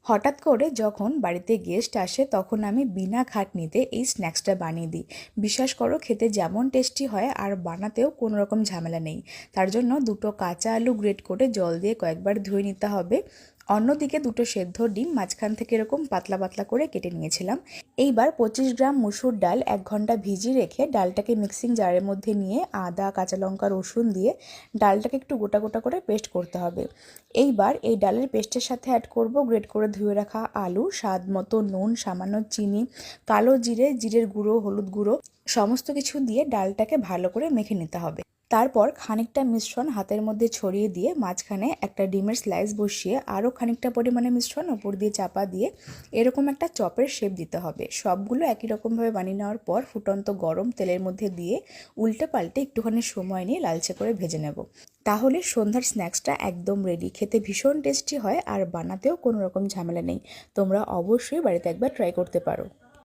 হঠাৎ করে যখন বাড়িতে গেস্ট আসে তখন আমি বিনা খাটনিতে এই স্ন্যাক্সটা বানিয়ে দিই। বিশ্বাস করো, খেতে যেমন টেস্টি হয় আর বানাতেও কোনো রকম ঝামেলা নেই। তার জন্য দুটো কাঁচা আলু গ্রেট করে জল দিয়ে কয়েকবার ধুয়ে নিতে হবে। অন্যদিকে দুটো সেদ্ধ ডিম মাঝখান থেকে এরকম পাতলা পাতলা করে কেটে নিয়েছিলাম। এইবার 25 গ্রাম মুসুর ডাল 1 ঘন্টা ভিজিয়ে রেখে ডালটাকে মিক্সিং জারের মধ্যে নিয়ে আদা, কাঁচা লঙ্কা, রসুন দিয়ে ডালটাকে একটু গোটা গোটা করে পেস্ট করতে হবে। এইবার এই ডালের পেস্টের সাথে অ্যাড করব গ্রেট করে ধুয়ে রাখা আলু, স্বাদ মতো নুন, সামান্য চিনি, কালো জিরে, জিরের গুঁড়ো, হলুদ গুঁড়ো সমস্ত কিছু দিয়ে ডালটাকে ভালো করে মেখে নিতে হবে। তারপর খানিকটা মিশ্রণ হাতের মধ্যে ছড়িয়ে দিয়ে মাঝখানে একটা ডিমের স্লাইস বসিয়ে আরও খানিকটা পরিমাণে মিশ্রণ ওপর দিয়ে চাপা দিয়ে এরকম একটা চপের শেপ দিতে হবে। সবগুলো একই রকমভাবে বানিয়ে নেওয়ার পর ফুটন্ত গরম তেলের মধ্যে দিয়ে উল্টে পাল্টে একটুখানি সময় নিয়ে লালচে করে ভেজে নেব। তাহলে সন্ধ্যার স্ন্যাক্সটা একদম রেডি। খেতে ভীষণ টেস্টি হয় আর বানাতেও কোনো রকম ঝামেলা নেই। তোমরা অবশ্যই বাড়িতে একবার ট্রাই করতে পারো।